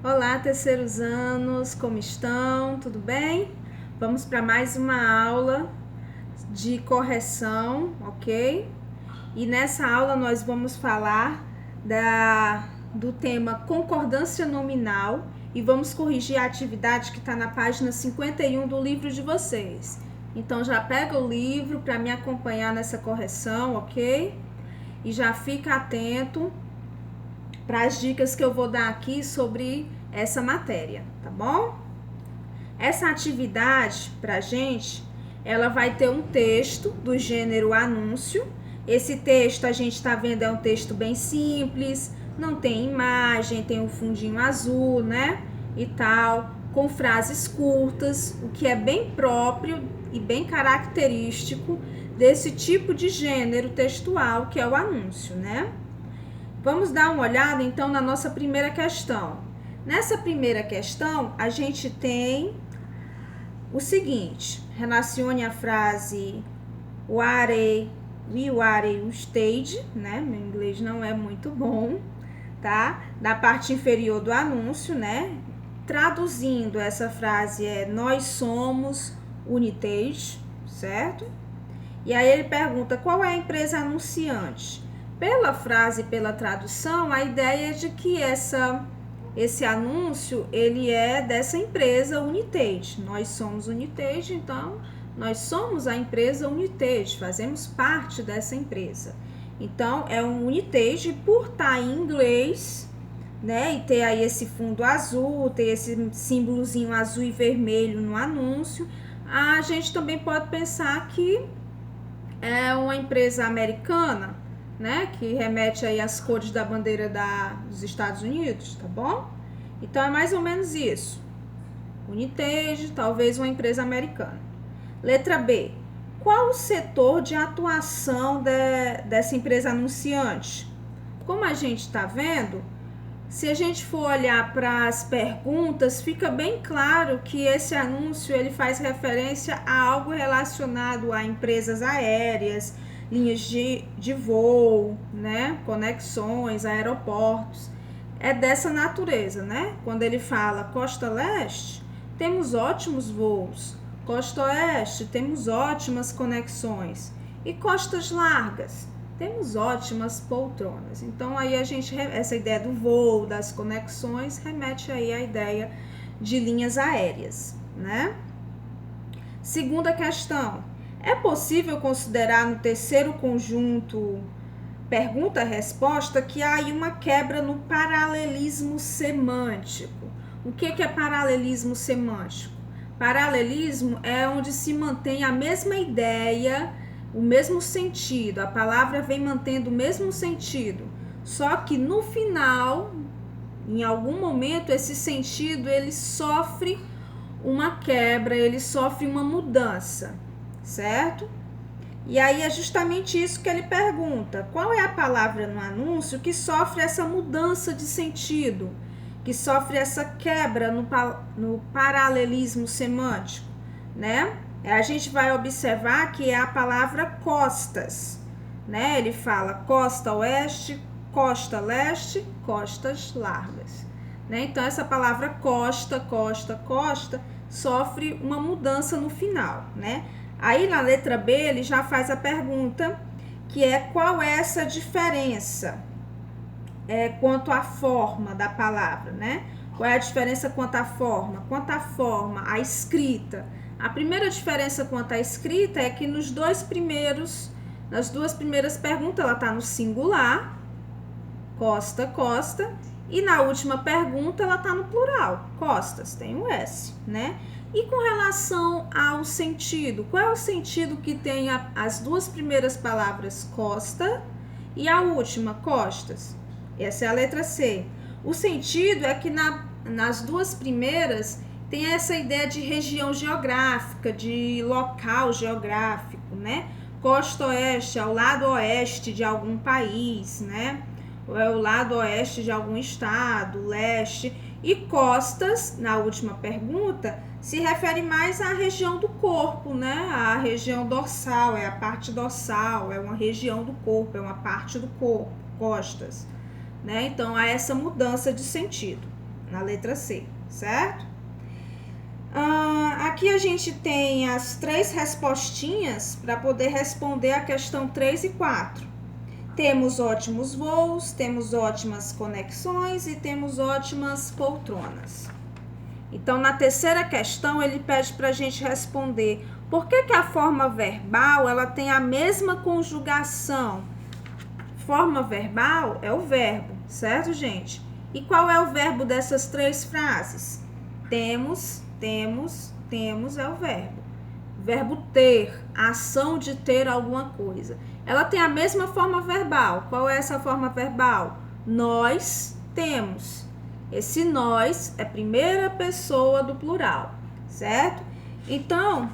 Olá, terceiros anos, como estão? Tudo bem? Vamos para mais uma aula de correção, ok? E nessa aula nós vamos falar do tema concordância nominal e vamos corrigir a atividade que está na página 51 do livro de vocês. Então já pega o livro para me acompanhar nessa correção, ok? E já fica atento para as dicas que eu vou dar aqui sobre essa matéria, tá bom? Essa atividade pra gente, ela vai ter um texto do gênero anúncio. Esse texto a gente tá vendo é um texto bem simples, não tem imagem, tem um fundinho azul, né? E tal, com frases curtas, o que é bem próprio e bem característico desse tipo de gênero textual que é o anúncio, né? Vamos dar uma olhada então na nossa primeira questão. Nessa primeira questão, a gente tem o seguinte: relacione a frase we are stage, né? Meu inglês não é muito bom, tá? Da parte inferior do anúncio, né? Traduzindo essa frase é nós somos Unitage, certo? E aí ele pergunta qual é a empresa anunciante. Pela frase, pela tradução, a ideia é de que esse anúncio, ele é dessa empresa Unitage. Nós somos Unitage, então nós somos a empresa Unitage, fazemos parte dessa empresa. Então, é um Unitage por estar em inglês, né? E ter aí esse fundo azul, ter esse símbolozinho azul e vermelho no anúncio. A gente também pode pensar que é uma empresa americana, né, que remete aí às cores da bandeira dos Estados Unidos, tá bom? Então é mais ou menos isso. Unitage, talvez uma empresa americana. Letra B. Qual o setor de atuação dessa empresa anunciante? Como a gente está vendo, se a gente for olhar para as perguntas, fica bem claro que esse anúncio ele faz referência a algo relacionado a empresas aéreas, linhas de voo, né? Conexões, aeroportos. É dessa natureza, né? Quando ele fala Costa Leste, temos ótimos voos. Costa Oeste, temos ótimas conexões. E costas largas, temos ótimas poltronas. Então aí essa ideia do voo, das conexões, remete aí à ideia de linhas aéreas, né? Segunda questão: é possível considerar no terceiro conjunto pergunta-resposta que há aí uma quebra no paralelismo semântico? O que é paralelismo semântico? Paralelismo é onde se mantém a mesma ideia, o mesmo sentido, a palavra vem mantendo o mesmo sentido, só que no final, em algum momento, esse sentido ele sofre uma quebra, ele sofre uma mudança, certo? E aí é justamente isso que ele pergunta: qual é a palavra no anúncio que sofre essa mudança de sentido, que sofre essa quebra no paralelismo semântico, né? A gente vai observar que é a palavra costas, né? Ele fala costa oeste, costa leste, costas largas, né? Então essa palavra costa, costa, costa sofre uma mudança no final, né? Aí na letra B ele já faz a pergunta, que é qual é essa diferença quanto à forma da palavra, né? Qual é a diferença quanto à forma? Quanto à forma, a escrita. A primeira diferença quanto à escrita é que nas duas primeiras perguntas ela está no singular, costa, costa, e na última pergunta ela está no plural, costas, tem um S, né? E com relação ao sentido, qual é o sentido que tem as duas primeiras palavras costa e a última costas? Essa é a letra C. O sentido é que nas duas primeiras tem essa ideia de região geográfica, de local geográfico, né? Costa oeste, ao lado oeste de algum país, né? Ou é o lado oeste de algum estado, leste. E costas, na última pergunta, se refere mais à região do corpo, né? A região dorsal, é a parte dorsal, é uma região do corpo, é uma parte do corpo, costas, né? Então há essa mudança de sentido. na letra C, certo? Aqui a gente tem as 3 respostinhas para poder responder a questão 3 e 4. Temos ótimos voos, temos ótimas conexões e temos ótimas poltronas. Então, na terceira questão, ele pede para a gente responder por que a forma verbal ela tem a mesma conjugação. Forma verbal é o verbo, certo, gente? E qual é o verbo dessas 3 frases? Temos é o verbo. Verbo ter, a ação de ter alguma coisa. Ela tem a mesma forma verbal. Qual é essa forma verbal? Nós temos. Esse nós é primeira pessoa do plural, certo? Então,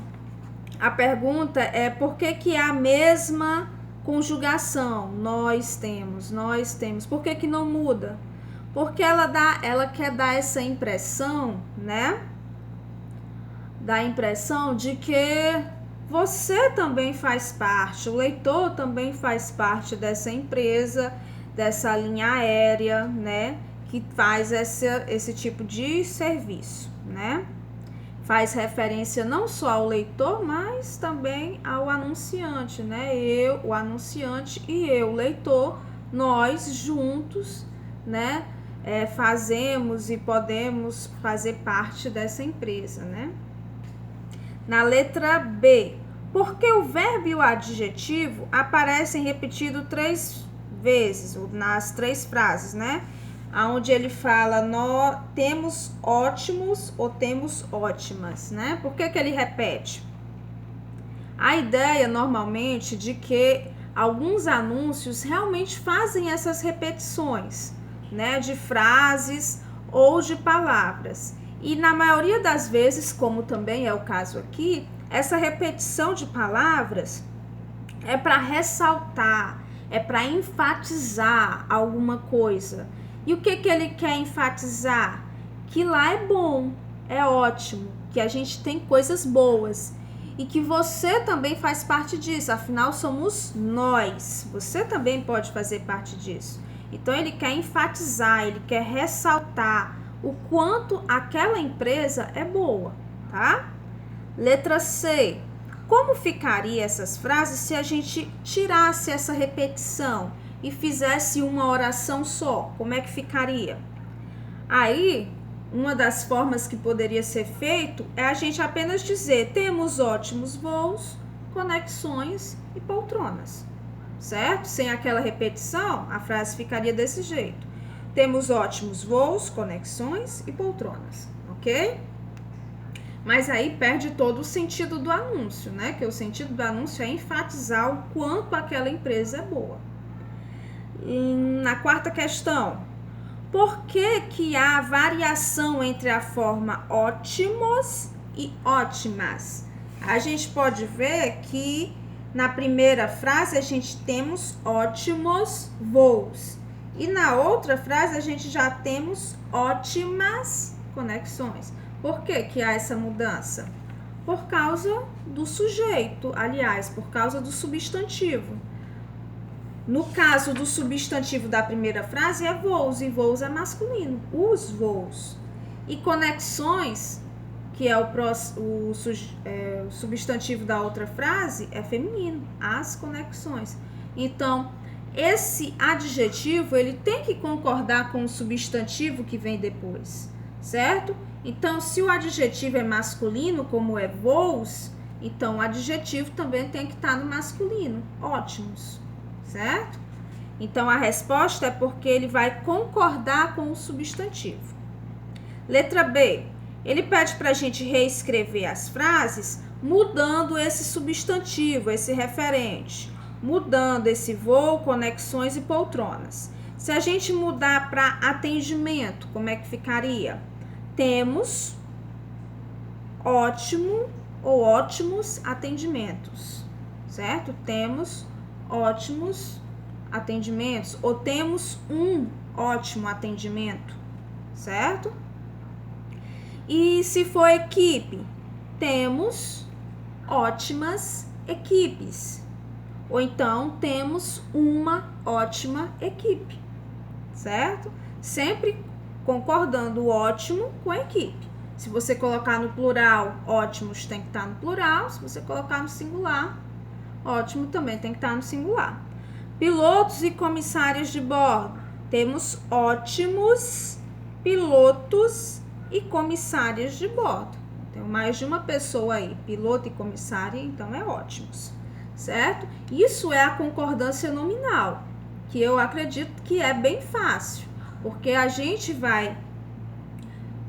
a pergunta é por que é a mesma conjugação? Nós temos. Por que não muda? Porque ela quer dar essa impressão, né? Dá a impressão de que você também faz parte, o leitor também faz parte dessa empresa, dessa linha aérea, né? Que faz esse tipo de serviço, né? Faz referência não só ao leitor, mas também ao anunciante, né? O anunciante e eu, leitor, nós juntos, né? Fazemos e podemos fazer parte dessa empresa, né? Na letra B, por que o verbo e o adjetivo aparecem repetido 3 vezes, nas 3 frases, né? Onde ele fala, nós temos ótimos ou temos ótimas, né? Por que ele repete? A ideia, normalmente, de que alguns anúncios realmente fazem essas repetições, né? De frases ou de palavras. E na maioria das vezes, como também é o caso aqui, essa repetição de palavras é para ressaltar, é para enfatizar alguma coisa. E o que ele quer enfatizar? Que lá é bom, é ótimo, que a gente tem coisas boas e que você também faz parte disso, afinal somos nós, você também pode fazer parte disso. Então ele quer enfatizar, ele quer ressaltar o quanto aquela empresa é boa, tá? Letra C. Como ficaria essas frases se a gente tirasse essa repetição e fizesse uma oração só? Como é que ficaria? Aí, uma das formas que poderia ser feito é a gente apenas dizer: temos ótimos voos, conexões e poltronas, certo? Sem aquela repetição, a frase ficaria desse jeito: temos ótimos voos, conexões e poltronas, ok? Mas aí perde todo o sentido do anúncio, né? Que o sentido do anúncio é enfatizar o quanto aquela empresa é boa. Na quarta questão, por que há variação entre a forma ótimos e ótimas? A gente pode ver que na primeira frase a gente temos ótimos voos. E na outra frase a gente já temos ótimas conexões. Por que há essa mudança? Por causa do sujeito, aliás, por causa do substantivo. No caso do substantivo da primeira frase é voos, e voos é masculino, os voos. E conexões, que é o substantivo da outra frase, é feminino, as conexões. Então, esse adjetivo, ele tem que concordar com o substantivo que vem depois, certo? Então, se o adjetivo é masculino, como é voos, então o adjetivo também tem que estar no masculino, ótimos, certo? Então, a resposta é porque ele vai concordar com o substantivo. Letra B, ele pede para a gente reescrever as frases mudando esse substantivo, esse referente, mudando esse voo, conexões e poltronas. Se a gente mudar para atendimento, como é que ficaria? Temos ótimo ou ótimos atendimentos, certo? Temos ótimos atendimentos ou temos um ótimo atendimento, certo? E se for equipe, temos ótimas equipes. Ou então temos uma ótima equipe, certo? Sempre concordando ótimo com a equipe. Se você colocar no plural, ótimos tem que estar no plural. Se você colocar no singular, ótimo também tem que estar no singular. Pilotos e comissários de bordo. Temos ótimos pilotos e comissários de bordo. Tem mais de uma pessoa aí, piloto e comissária, então é ótimos, certo? Isso é a concordância nominal, que eu acredito que é bem fácil, porque a gente vai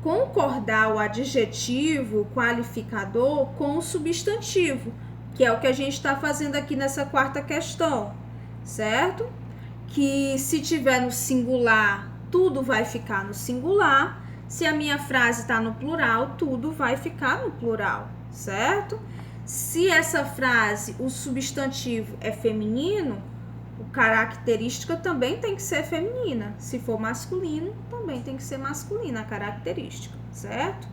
concordar o adjetivo, o qualificador com o substantivo, que é o que a gente está fazendo aqui nessa quarta questão, certo? Que se tiver no singular, tudo vai ficar no singular. Se a minha frase está no plural, tudo vai ficar no plural, certo? Se essa frase, o substantivo é feminino, a característica também tem que ser feminina. Se for masculino, também tem que ser masculina a característica, certo?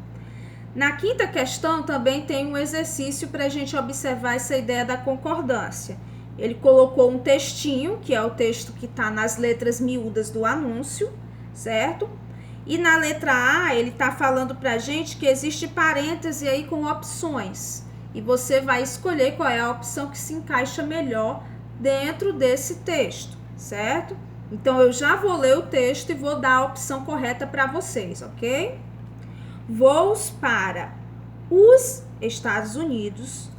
Na quinta questão também tem um exercício para a gente observar essa ideia da concordância. Ele colocou um textinho, que é o texto que está nas letras miúdas do anúncio, certo? E na letra A, ele está falando para a gente que existe parêntese aí com opções. E você vai escolher qual é a opção que se encaixa melhor dentro desse texto, certo? Então, eu já vou ler o texto e vou dar a opção correta para vocês, ok? Voos para os Estados Unidos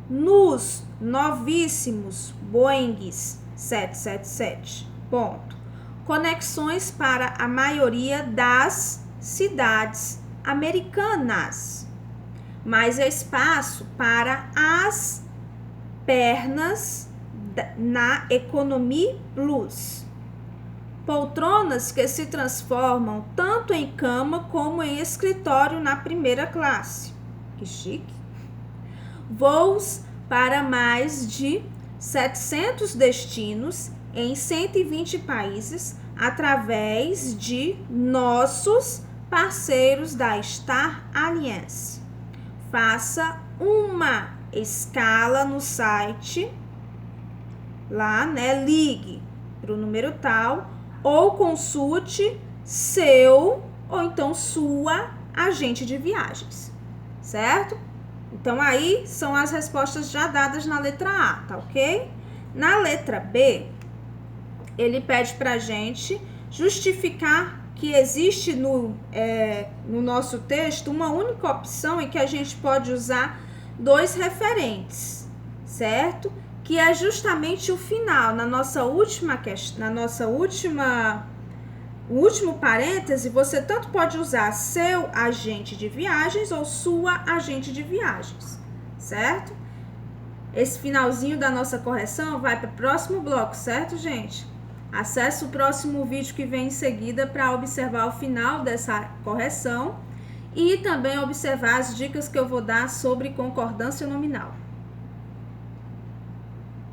nos novíssimos Boeing 777. Ponto. Conexões para a maioria das cidades americanas. Mais espaço para as pernas na Economy Plus. Poltronas que se transformam tanto em cama como em escritório na primeira classe. Que chique. Voos para mais de 700 destinos em 120 países através de nossos parceiros da Star Alliance. Faça uma escala no site, lá, né? Ligue para o número tal ou consulte seu ou então sua agente de viagens, certo? Então, aí são as respostas já dadas na letra A, tá ok? Na letra B, ele pede pra gente justificar que existe no nosso texto uma única opção em que a gente pode usar dois referentes, certo? Que é justamente o final, o último parêntese, você tanto pode usar seu agente de viagens ou sua agente de viagens, certo? Esse finalzinho da nossa correção vai para o próximo bloco, certo, gente? Acesse o próximo vídeo que vem em seguida para observar o final dessa correção e também observar as dicas que eu vou dar sobre concordância nominal.